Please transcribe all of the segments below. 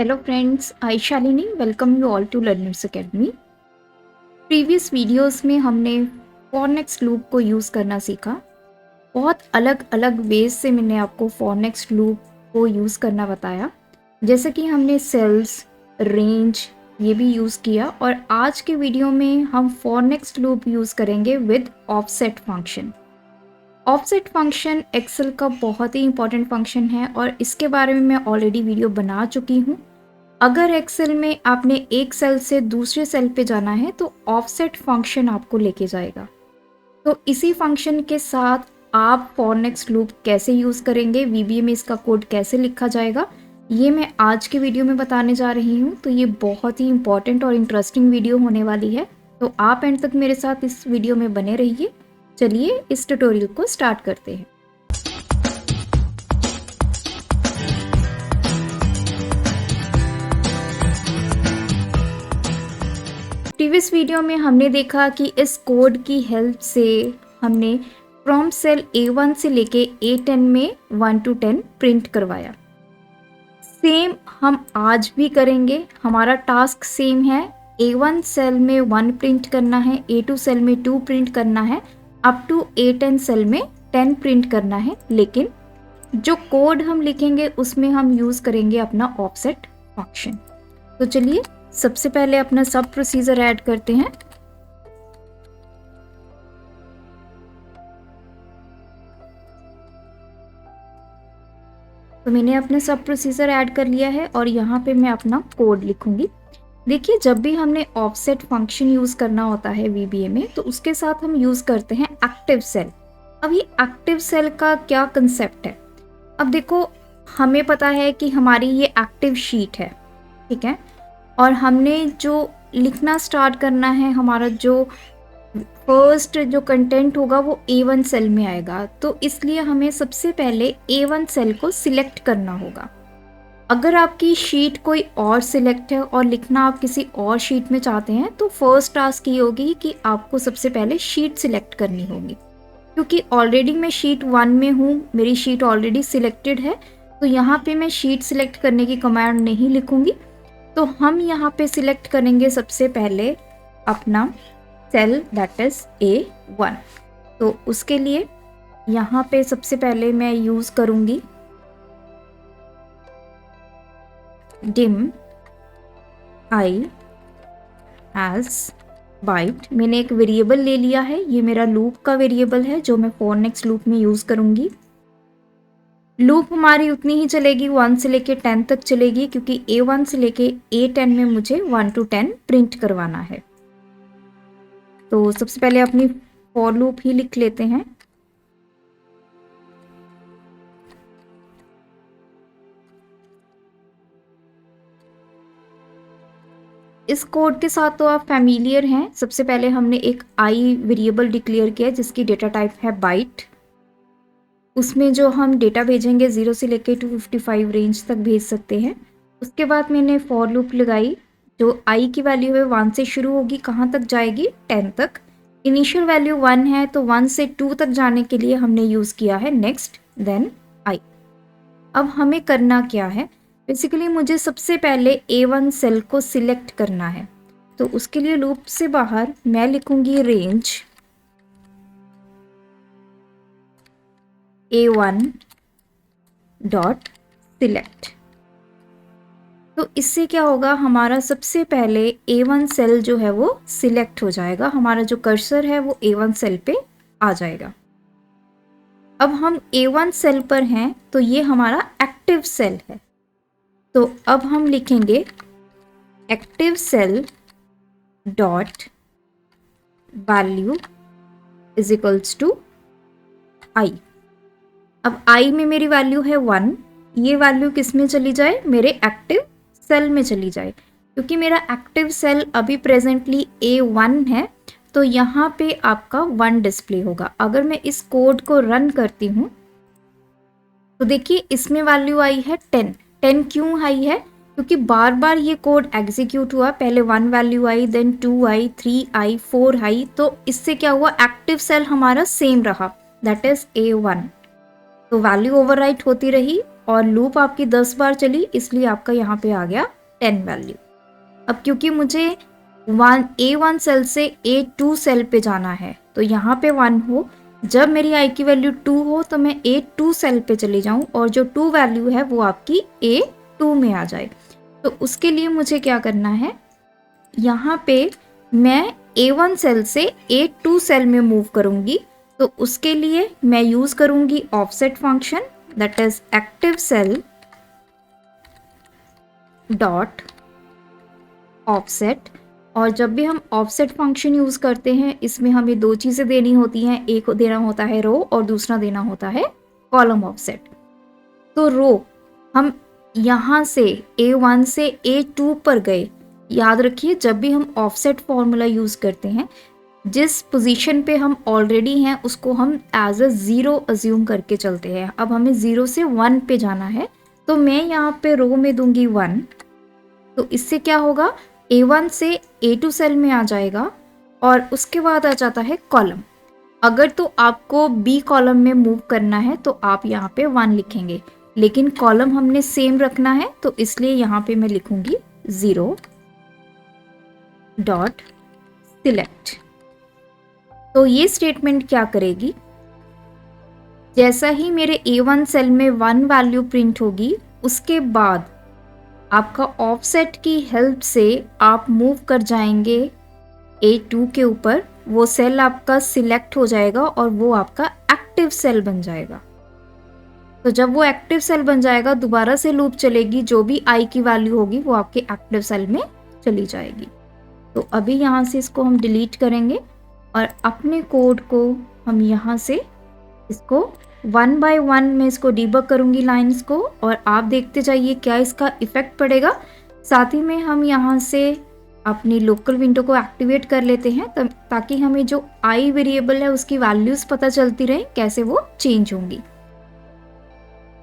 Hello friends, I Shalini welcome you all to Learners Academy। Previous videos में हमने for next loop को use करना सीखा। बहुत अलग अलग वेज से मैंने आपको फॉर नेक्स्ट लूप को यूज़ करना बताया, जैसे कि हमने सेल्स, रेंज ये भी यूज़ किया। और आज के वीडियो में हम फॉर नेक्स्ट लूप यूज़ करेंगे with offset function. Offset function Excel का बहुत ही इंपॉर्टेंट फंक्शन है और इसके बारे में मैं ऑलरेडी वीडियो बना चुकी हूँ। अगर एक्सेल में आपने एक सेल से दूसरे सेल पे जाना है तो ऑफसेट फंक्शन आपको लेके जाएगा। तो इसी फंक्शन के साथ आप फॉर नेक्स्ट लूप कैसे यूज़ करेंगे, वीबीए में इसका कोड कैसे लिखा जाएगा, ये मैं आज के वीडियो में बताने जा रही हूँ। तो ये बहुत ही इंपॉर्टेंट और इंटरेस्टिंग वीडियो होने वाली है, तो आप एंड तक मेरे साथ इस वीडियो में बने रहिए। चलिए इस ट्यूटोरियल को स्टार्ट करते हैं। प्रीवियस वीडियो में हमने देखा कि इस कोड की हेल्प से हमने फ्रॉम सेल A1 से लेके A10 में 1 to 10 प्रिंट करवाया। सेम हम आज भी करेंगे। हमारा टास्क सेम है, A1 सेल में 1 प्रिंट करना है, A2 सेल में 2 प्रिंट करना है, अप टू A10 सेल में 10 प्रिंट करना है। लेकिन जो कोड हम लिखेंगे उसमें हम यूज़ करेंगे अपना ऑफसेट फंक्शन। तो चलिए सबसे पहले अपना सब प्रोसीजर ऐड करते हैं। तो मैंने अपना सब प्रोसीजर ऐड कर लिया है और यहाँ पे मैं अपना कोड लिखूंगी। देखिए, जब भी हमने ऑफसेट फंक्शन यूज़ करना होता है वीबीए में तो उसके साथ हम यूज़ करते हैं एक्टिव सेल। अब ये एक्टिव सेल का क्या कंसेप्ट है? अब देखो, हमें पता है कि हमारी ये एक्टिव शीट है, ठीक है, और हमने जो लिखना स्टार्ट करना है, हमारा जो फर्स्ट जो कंटेंट होगा वो A1 सेल में आएगा। तो इसलिए हमें सबसे पहले A1 सेल को सिलेक्ट करना होगा। अगर आपकी शीट कोई और सिलेक्ट है और लिखना आप किसी और शीट में चाहते हैं तो फर्स्ट टास्क ये होगी कि आपको सबसे पहले शीट सिलेक्ट करनी होगी। क्योंकि ऑलरेडी मैं शीट 1 में हूँ, मेरी शीट ऑलरेडी सिलेक्टेड है, तो यहाँ पे मैं शीट सिलेक्ट करने की कमांड नहीं लिखूंगी। तो हम यहाँ पे सिलेक्ट करेंगे सबसे पहले अपना सेल दैट इज A1। तो उसके लिए यहाँ पे सबसे पहले मैं यूज़ करूँगी dim I as byte। मैंने एक वेरिएबल ले लिया है, ये मेरा लूप का वेरिएबल है जो मैं फॉर नेक्स्ट लूप में यूज़ करूँगी। लूप हमारी उतनी ही चलेगी, 1 से लेके 10 तक चलेगी, क्योंकि A1 से लेके A10 में मुझे 1 to 10 प्रिंट करवाना है। तो सबसे पहले अपनी फॉर लूप ही लिख लेते हैं। इस कोड के साथ तो आप फैमिलियर हैं। सबसे पहले हमने एक आई वेरिएबल डिक्लेयर किया जिसकी डेटा टाइप है बाइट। उसमें जो हम डेटा भेजेंगे 0 से लेके 255 रेंज तक भेज सकते हैं। उसके बाद मैंने फॉर लूप लगाई, जो आई की वैल्यू है 1 से शुरू होगी, कहाँ तक जाएगी, 10 तक। इनिशियल वैल्यू 1 है तो 1 से 2 तक जाने के लिए हमने यूज़ किया है नेक्स्ट देन आई। अब हमें करना क्या है, बेसिकली मुझे सबसे पहले A1 सेल को सिलेक्ट करना है। तो उसके लिए लूप से बाहर मैं लिखूंगी रेंज A1 डॉट सिलेक्ट। तो इससे क्या होगा, हमारा सबसे पहले A1 सेल जो है वो सिलेक्ट हो जाएगा, हमारा जो कर्सर है वो A1 सेल पे आ जाएगा। अब हम A1 सेल पर हैं तो ये हमारा एक्टिव सेल है। तो अब हम लिखेंगे active cell dot value is equals to I. अब आई में मेरी वैल्यू है 1, ये वैल्यू किस में चली जाए, मेरे एक्टिव सेल में चली जाए। क्योंकि मेरा एक्टिव सेल अभी प्रेजेंटली A1 है तो यहाँ पे आपका 1 डिस्प्ले होगा। अगर मैं इस कोड को रन करती हूँ तो देखिए इसमें वैल्यू आई है 10। 10 क्यों आई है, क्योंकि बार बार ये कोड एग्जीक्यूट हुआ, पहले 1 वैल्यू आई, देन 2 आई, 3 आई, 4 आई। तो इससे क्या हुआ, एक्टिव सेल हमारा सेम रहा, दैट इज A1। तो वैल्यू ओवरराइट होती रही और लूप आपकी 10 बार चली, इसलिए आपका यहाँ पे आ गया 10 वैल्यू। अब क्योंकि मुझे A1 सेल से A2 सेल पे जाना है, तो यहाँ पे 1 हो, जब मेरी i की वैल्यू 2 हो तो मैं A2 सेल पे चली जाऊँ और जो 2 वैल्यू है वो आपकी A2 में आ जाए। तो उसके लिए मुझे क्या करना है, यहाँ पे मैं A1 सेल से A2 सेल में मूव करूँगी। तो उसके लिए मैं यूज़ करूँगी offset function, that is active cell dot offset. और जब भी हम ऑफसेट फंक्शन यूज़ करते हैं, इसमें हमें दो चीज़ें देनी होती हैं, एक देना होता है रो और दूसरा देना होता है कॉलम ऑफसेट। तो रो हम यहाँ से A1 से A2 पर गए। याद रखिए, जब भी हम ऑफसेट फॉर्मूला यूज़ करते हैं, जिस पोजीशन पे हम ऑलरेडी हैं उसको हम एज अ 0 अज्यूम करके चलते हैं। अब हमें 0 से 1 पे जाना है, तो मैं यहाँ पे रो में दूंगी 1। तो इससे क्या होगा, A1 से A2 सेल में आ जाएगा और उसके बाद आ जाता है कॉलम। अगर तो आपको B कॉलम में मूव करना है तो आप यहाँ पे 1 लिखेंगे, लेकिन कॉलम हमने सेम रखना है, तो इसलिए यहाँ पे मैं लिखूंगी 0 डॉट सिलेक्ट। तो ये स्टेटमेंट क्या करेगी, जैसा ही मेरे A1 सेल में 1 वैल्यू प्रिंट होगी, उसके बाद आपका ऑफसेट की हेल्प से आप मूव कर जाएंगे A2 के ऊपर। वो सेल आपका सिलेक्ट हो जाएगा और वो आपका एक्टिव सेल बन जाएगा। तो जब वो एक्टिव सेल बन जाएगा, दोबारा से लूप चलेगी, जो भी i की वैल्यू होगी वो आपके एक्टिव सेल में चली जाएगी। तो अभी यहाँ से इसको हम डिलीट करेंगे और अपने कोड को हम यहाँ से इसको 1 बाय 1 में इसको डीबग करूँगी लाइंस को, और आप देखते जाइए क्या इसका इफेक्ट पड़ेगा। साथ ही में हम यहाँ से अपनी लोकल विंडो को एक्टिवेट कर लेते हैं, ताकि हमें जो i वेरिएबल है उसकी वैल्यूज़ पता चलती रहे कैसे वो चेंज होंगी।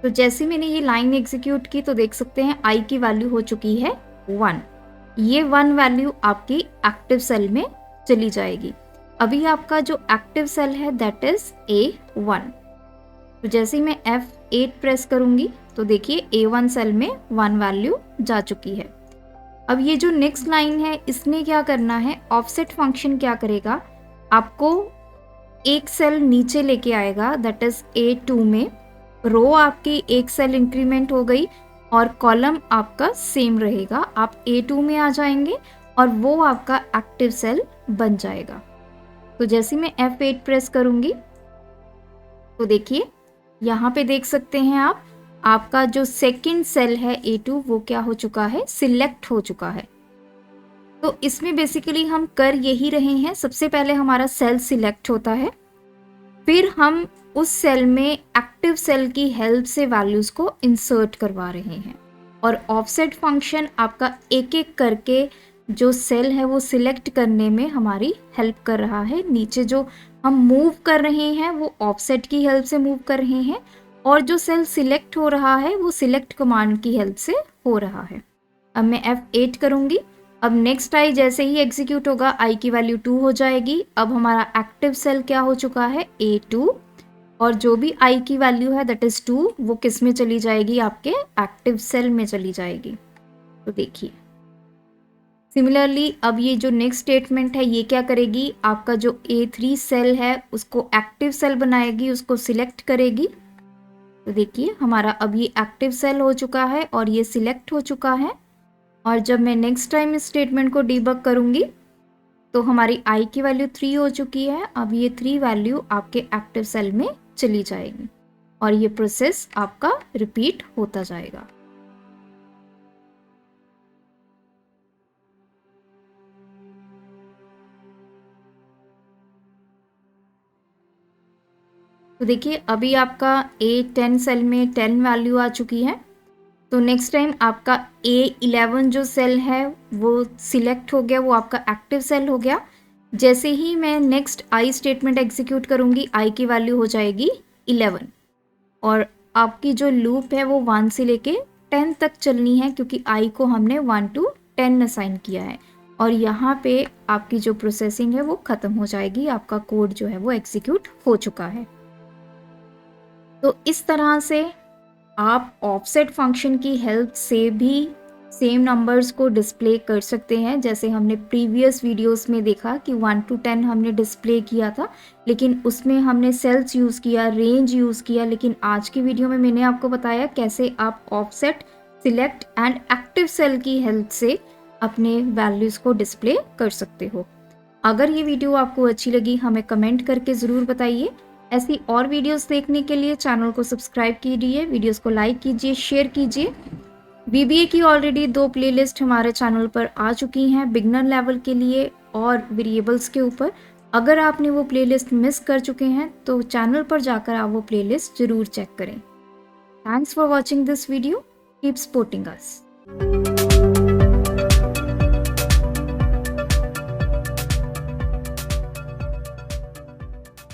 तो जैसे मैंने ये लाइन एग्जीक्यूट की तो देख सकते हैं i की वैल्यू हो चुकी है 1। ये 1 वैल्यू आपकी एक्टिव सेल में चली जाएगी। अभी आपका जो एक्टिव सेल है दैट इज A1। तो जैसे ही मैं F8 प्रेस करूंगी तो देखिए A1 सेल में 1 वैल्यू जा चुकी है। अब ये जो नेक्स्ट लाइन है, इसने क्या करना है, ऑफसेट फंक्शन क्या करेगा, आपको एक सेल नीचे लेके आएगा, दैट इज A2 में। रो आपकी एक सेल इंक्रीमेंट हो गई और कॉलम आपका सेम रहेगा। आप A2 में आ जाएंगे और वो आपका एक्टिव सेल बन जाएगा। तो जैसे मैं F8 प्रेस करूंगी तो देखिए यहाँ पे देख सकते हैं आप, आपका जो सेकंड सेल है A2 वो क्या हो चुका है, सिलेक्ट हो चुका है। तो इसमें बेसिकली हम कर यही रहे हैं, सबसे पहले हमारा सेल सिलेक्ट होता है, फिर हम उस सेल में एक्टिव सेल की हेल्प से वैल्यूज को इंसर्ट करवा रहे हैं। और ऑफसेट फंक्शन आपका एक एक करके जो सेल है वो सिलेक्ट करने में हमारी हेल्प कर रहा है। नीचे जो हम मूव कर रहे हैं वो ऑफसेट की हेल्प से मूव कर रहे हैं, और जो सेल सिलेक्ट हो रहा है वो सिलेक्ट कमांड की हेल्प से हो रहा है। अब मैं F8 करूंगी। अब नेक्स्ट i जैसे ही एग्जीक्यूट होगा i की वैल्यू 2 हो जाएगी। अब हमारा एक्टिव सेल क्या हो चुका है, A2, और जो भी i की वैल्यू है दैट इज 2 वो किस में चली जाएगी, आपके एक्टिव सेल में चली जाएगी। तो देखिए सिमिलरली अब ये जो नेक्स्ट स्टेटमेंट है ये क्या करेगी, आपका जो A3 सेल है उसको एक्टिव सेल बनाएगी, उसको सिलेक्ट करेगी। तो देखिए हमारा अब ये एक्टिव सेल हो चुका है और ये सिलेक्ट हो चुका है। और जब मैं नेक्स्ट टाइम इस स्टेटमेंट को डीबग करूंगी तो हमारी i की वैल्यू 3 हो चुकी है। अब ये 3 वैल्यू आपके एक्टिव सेल में चली जाएगी और ये प्रोसेस आपका रिपीट होता जाएगा। तो देखिए अभी आपका A10 सेल में 10 वैल्यू आ चुकी है। तो नेक्स्ट टाइम आपका A11 जो सेल है वो सिलेक्ट हो गया, वो आपका एक्टिव सेल हो गया। जैसे ही मैं नेक्स्ट i स्टेटमेंट एग्जीक्यूट करूंगी i की वैल्यू हो जाएगी 11, और आपकी जो लूप है वो 1 से लेके 10 तक चलनी है, क्योंकि i को हमने 1 to 10 असाइन किया है। और यहाँ पे आपकी जो प्रोसेसिंग है वो ख़त्म हो जाएगी, आपका कोड जो है वो एग्जीक्यूट हो चुका है। तो इस तरह से आप ऑफसेट फंक्शन की हेल्प से भी सेम नंबर्स को डिस्प्ले कर सकते हैं। जैसे हमने प्रीवियस वीडियोस में देखा कि 1 to 10 हमने डिस्प्ले किया था, लेकिन उसमें हमने सेल्स यूज़ किया, रेंज यूज़ किया। लेकिन आज की वीडियो में मैंने आपको बताया कैसे आप offset, select and active cell की हेल्प से अपने वैल्यूज़ को डिस्प्ले कर सकते हो। अगर ये वीडियो आपको अच्छी लगी हमें कमेंट करके ज़रूर बताइए। ऐसी और वीडियोस देखने के लिए चैनल को सब्सक्राइब कीजिए, वीडियोस को लाइक कीजिए, शेयर कीजिए। VBA की ऑलरेडी 2 प्लेलिस्ट हमारे चैनल पर आ चुकी हैं, बिगनर लेवल के लिए और वेरिएबल्स के ऊपर। अगर आपने वो प्लेलिस्ट मिस कर चुके हैं तो चैनल पर जाकर आप वो प्लेलिस्ट ज़रूर चेक करें। Thanks for watching this video, keep supporting us.